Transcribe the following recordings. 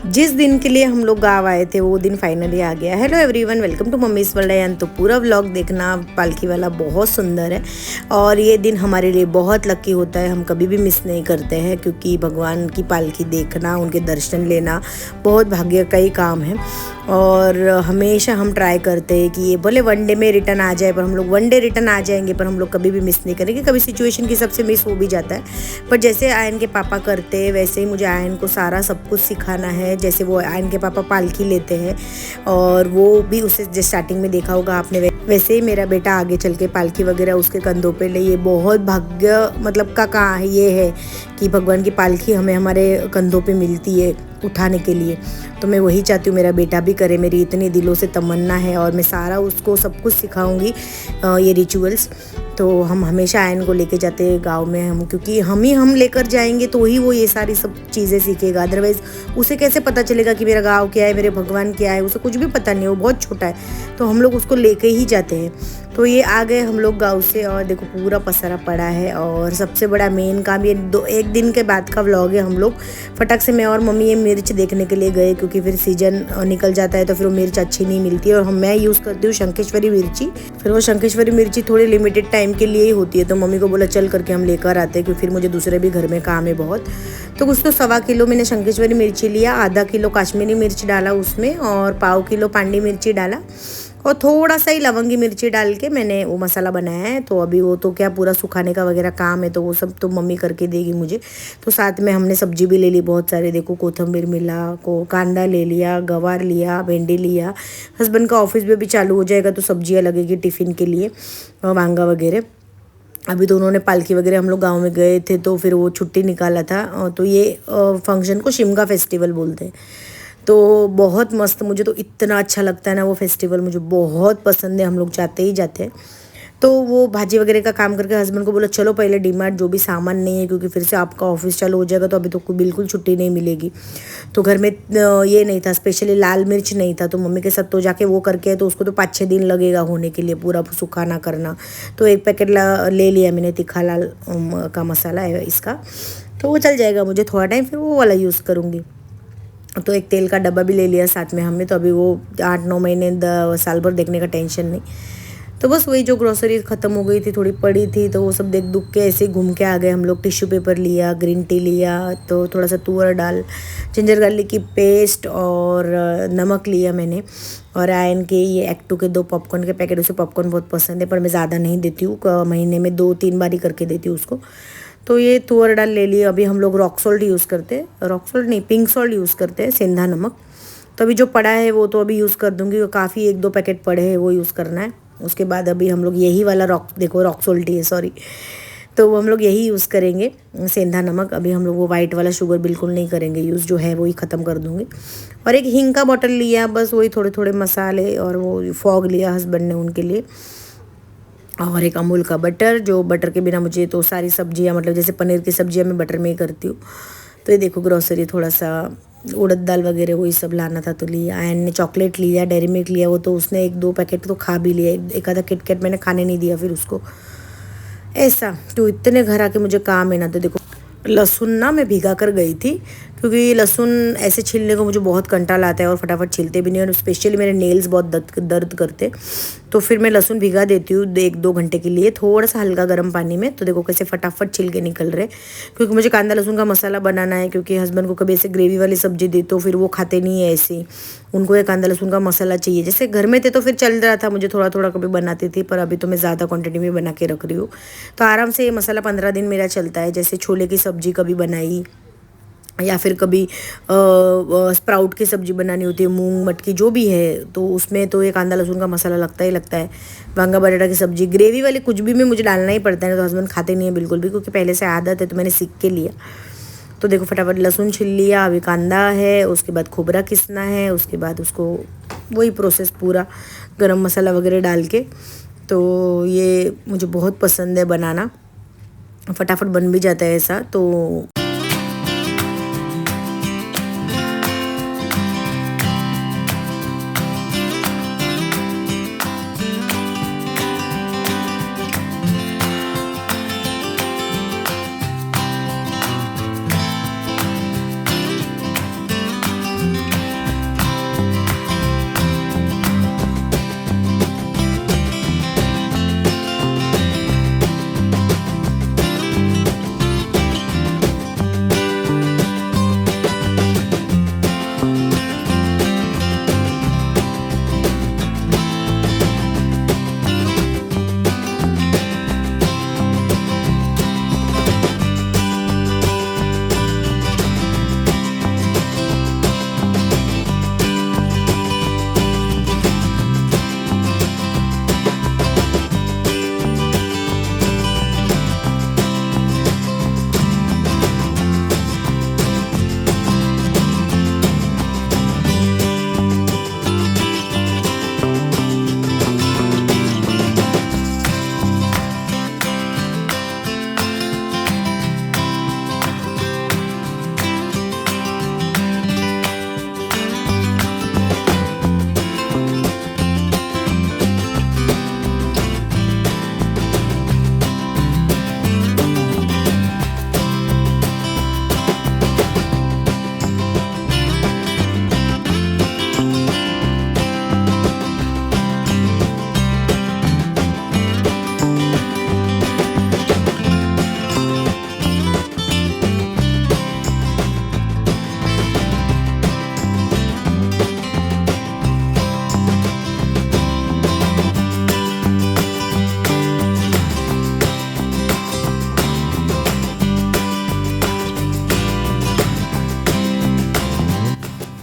जिस दिन के लिए हम लोग गाँव आए थे वो दिन फाइनली आ गया। Hello everyone, welcome to mummy's world and. तो पूरा व्लॉग देखना, पालकी वाला बहुत सुंदर है और ये दिन हमारे लिए बहुत लकी होता है। हम कभी भी मिस नहीं करते हैं क्योंकि भगवान की पालकी देखना, उनके दर्शन लेना बहुत भाग्य का ही काम है। और हमेशा हम ट्राई करते हैं कि ये भले वनडे में रिटर्न आ जाए, पर हम लोग वनडे रिटर्न आ जाएंगे, पर हम लोग कभी भी मिस नहीं करेंगे। कभी सिचुएशन की सबसे मिस हो भी जाता है, पर जैसे आयन के पापा करते हैं वैसे ही मुझे आयन को सारा सब कुछ सिखाना है। जैसे वो आयन के पापा पालकी लेते हैं और वो भी उसे जैसे स्टार्टिंग में देखा होगा आपने, वैसे ही मेरा बेटा आगे चल के पालकी वगैरह उसके कंधों पे ले। ये बहुत भाग्य मतलब का कहाँ है, ये है कि भगवान की पालकी हमें हमारे कंधों पे मिलती है उठाने के लिए। तो मैं वही चाहती हूँ मेरा बेटा भी करे, मेरी इतनी दिलों से तमन्ना है और मैं सारा उसको सब कुछ सिखाऊंगी ये रिचुअल्स। तो हम हमेशा आयन को लेके जाते हैं गांव में हम, क्योंकि हम लेकर जाएंगे तो ही वो ये सारी सब चीज़ें सीखेगा। अदरवाइज़ उसे कैसे पता चलेगा कि मेरा गांव क्या है, मेरे भगवान क्या है, उसे कुछ भी पता नहीं, वो बहुत छोटा है। तो हम लोग उसको लेके ही जाते हैं। तो ये आ गए हम लोग गाँव से और देखो पूरा पसारा पड़ा है। और सबसे बड़ा मेन काम ये एक दिन के बाद का व्लॉग है। हम लोग फटक से मैं और मम्मी ये मिर्च देखने के लिए गए, क्योंकि फिर सीजन निकल जाता है तो फिर वो मिर्च अच्छी नहीं मिलती है। और मैं यूज़ करती हूँ शंखेश्वरी मिर्ची। फिर वो शंखेश्वरी मिर्ची थोड़ी लिमिटेड टाइम के लिए ही होती है, तो मम्मी को बोला चल करके हम लेकर आते हैं, क्योंकि फिर मुझे दूसरे भी घर में काम है बहुत। तो कुछ तो 1.25 किलो मैंने शंखेश्वरी मिर्ची लिया, आधा किलो काश्मीरी मिर्च डाला उसमें और 1/4 किलो पांडी मिर्ची डाला और थोड़ा सा ही लवंगी मिर्ची डाल के मैंने वो मसाला बनाया है। तो अभी वो तो क्या पूरा सुखाने का वगैरह काम है, तो वो सब तो मम्मी करके देगी मुझे। तो साथ में हमने सब्जी भी ले ली बहुत सारे, देखो कोथंबीर मिला, कांदा ले लिया, गवार लिया, भिंडी लिया। हस्बैंड का ऑफिस भी चालू हो जाएगा तो सब्जियाँ लगेगी टिफ़िन के लिए, वांगा वगैरह। अभी तो उन्होंने पालकी वगैरह, हम लोग गांव में गए थे तो फिर वो छुट्टी निकाला था। तो ये फंक्शन को शिमगा फेस्टिवल बोलते हैं। तो बहुत मस्त, मुझे तो इतना अच्छा लगता है ना वो फेस्टिवल, मुझे बहुत पसंद है। हम लोग जाते ही जाते हैं। तो वो भाजी वगैरह का काम करके हस्बैंड को बोला चलो पहले डीमार्ट जो भी सामान नहीं है, क्योंकि फिर से आपका ऑफिस चालू हो जाएगा तो अभी तो बिल्कुल छुट्टी नहीं मिलेगी। तो घर में ये नहीं था, स्पेशली लाल मिर्च नहीं था, तो मम्मी के साथ तो जाके वो करके, तो उसको तो 5-6 दिन लगेगा होने के लिए, पूरा सुखाना करना। तो एक पैकेट ले लिया मैंने तीखा लाल का मसाला है इसका, तो वो चल जाएगा मुझे थोड़ा टाइम, फिर वो वाला यूज़ करूँगी। तो एक तेल का डब्बा भी ले लिया साथ में हमने। तो अभी वो 8-9 महीने साल भर देखने का टेंशन नहीं। तो बस वही जो ग्रोसरी ख़त्म हो गई थी, थोड़ी पड़ी थी, तो वो सब देख दुख के ऐसे घूम के आ गए हम लोग। टिश्यू पेपर लिया, ग्रीन टी लिया, तो थोड़ा सा तुअर दाल, जिंजर गार्लिक की पेस्ट और नमक लिया मैंने। और आयन के ये एक्टू के 2 पॉपकॉर्न के पैकेट, उसे पॉपकॉर्न बहुत पसंद है, पर मैं ज़्यादा नहीं देती हूँ, महीने में 2-3 बार ही करके देती हूँ उसको। तो ये तुअर दाल ले लिए। अभी हम लोग रॉक सॉल्ट यूज़ करते हैं, रॉक सॉल्ट नहीं पिंक सॉल्ट यूज़ करते हैं, सेंधा नमक। तो अभी जो पड़ा है वो तो अभी यूज़ कर दूँगी, काफ़ी 1-2 पैकेट पड़े हैं वो यूज़ करना है। उसके बाद अभी हम लोग यही वाला रॉक सॉल्ट ही है, सॉरी, तो वो हम लोग यही यूज़ करेंगे, सेंधा नमक। अभी हम लोग वो वाइट वाला शुगर बिल्कुल नहीं करेंगे यूज़, जो है वो ही ख़त्म कर दूँगी। और एक हींग का बॉटल लिया, बस वही थोड़े थोड़े मसाले, और वो फॉग लिया हस्बैंड ने उनके लिए। और एक अमूल का बटर, जो बटर के बिना मुझे तो सारी सब्जियां, मतलब जैसे पनीर की सब्जियां मैं बटर में ही करती हूँ। तो ये देखो ग्रोसरी, थोड़ा सा उड़द दाल वगैरह वही सब लाना था तो लिया। आयन ने चॉकलेट लिया, डेयरी मिल्क लिया, वो तो उसने 1-2 पैकेट तो खा भी लिया, एक आधा किटकैट मैंने खाने नहीं दिया फिर उसको। ऐसा तो इतने घर आके मुझे काम है ना। तो देखो लहसुन ना मैं भिगा कर गई थी, क्योंकि लहसुन ऐसे छीलने को मुझे बहुत कंटाला आता है और फटाफट छिलते भी नहीं, और स्पेशली मेरे नेल्स बहुत दर्द करते। तो फिर मैं लहसुन भिगा देती हूँ 1-2 घंटे के लिए, थोड़ा सा हल्का गर्म पानी में। तो देखो कैसे फटाफट छिल के निकल रहे, क्योंकि मुझे कांदा लहसुन का मसाला बनाना है। क्योंकि हस्बैंड को कभी ऐसे ग्रेवी वाली सब्जी दी तो फिर वो खाते नहीं है ऐसे, उनको ये कांदा लहसुन का मसाला चाहिए। जैसे घर में थे तो फिर चल रहा था, मुझे थोड़ा थोड़ा कभी बनाती थी, पर अभी तो मैं ज़्यादा क्वान्टिटी में बना के रख रही हूँ। तो आराम से ये मसाला 15 दिन मेरा चलता है। जैसे छोले की सब्जी कभी बनाई, या फिर कभी स्प्राउट की सब्ज़ी बनानी होती है, मूंग मटकी जो भी है, तो उसमें तो ये कांदा लहसुन का मसाला लगता ही लगता है। वांगा बटाटा की सब्ज़ी, ग्रेवी वाली कुछ भी में मुझे डालना ही पड़ता है, तो हस्बैंड खाते नहीं है बिल्कुल भी, क्योंकि पहले से आदत है, तो मैंने सीख के लिया। तो देखो फटाफट लहसुन छिल लिया, अभी कांदा है, उसके बाद खोबरा किसना है, उसके बाद उसको वही प्रोसेस पूरा गरम मसाला वगैरह डाल के। तो ये मुझे बहुत पसंद है बनाना, फटाफट बन भी जाता है ऐसा। तो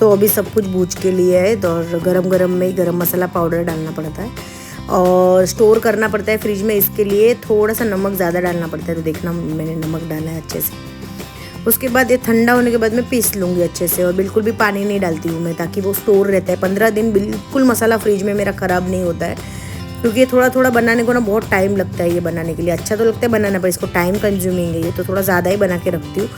तो अभी सब कुछ भूज के लिए है, तो और गरम गरम में ही गरम मसाला पाउडर डालना पड़ता है और स्टोर करना पड़ता है फ्रिज में। इसके लिए थोड़ा सा नमक ज़्यादा डालना पड़ता है, तो देखना मैंने नमक डाला है अच्छे से। उसके बाद ये ठंडा होने के बाद मैं पीस लूँगी अच्छे से, और बिल्कुल भी पानी नहीं डालती हूँ मैं, ताकि वो स्टोर रहता है 15 दिन। बिल्कुल मसाला फ्रिज में मेरा ख़राब नहीं होता है, क्योंकि ये थोड़ा थोड़ा बनाने को ना बहुत टाइम लगता है। ये बनाने के लिए अच्छा तो लगता है बनाना, पर इसको टाइम कंज्यूमिंग है ये, तो थोड़ा ज़्यादा ही बना के रखती हूँ।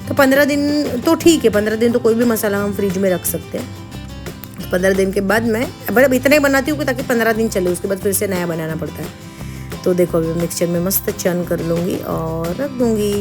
तो 15 दिन तो ठीक है, 15 दिन तो कोई भी मसाला हम फ्रिज में रख सकते हैं। 15 दिन के बाद मैं मतलब इतना ही बनाती हूँ कि ताकि 15 दिन चले, उसके बाद फिर से नया बनाना पड़ता है। तो देखो अभी मिक्सचर में मस्त चर्न कर लूँगी और रख दूँगी।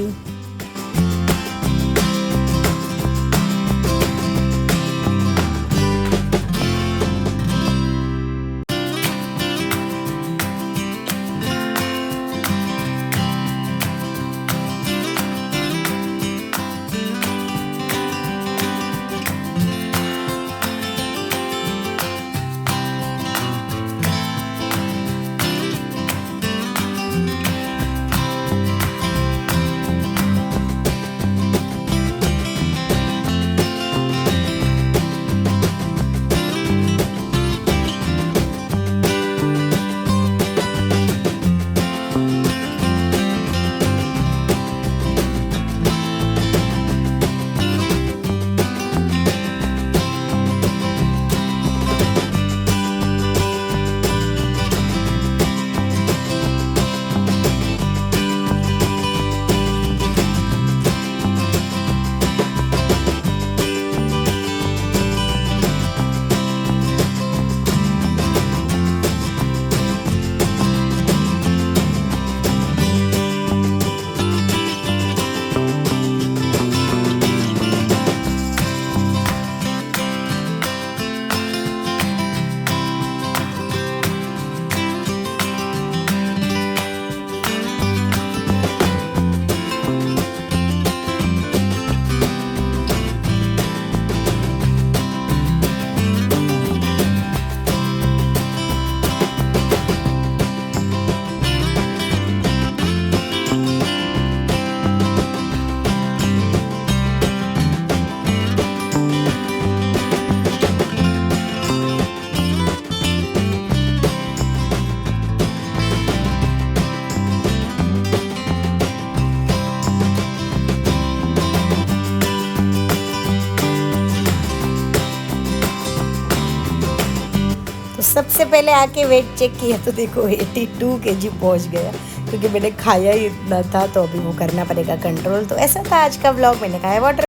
तो सबसे पहले आके वेट चेक किया तो देखो 82 kg पहुंच गया, क्योंकि मैंने खाया ही इतना था, तो अभी वो करना पड़ेगा कंट्रोल। तो ऐसा था आज का व्लॉग। मैंने खाया वाटर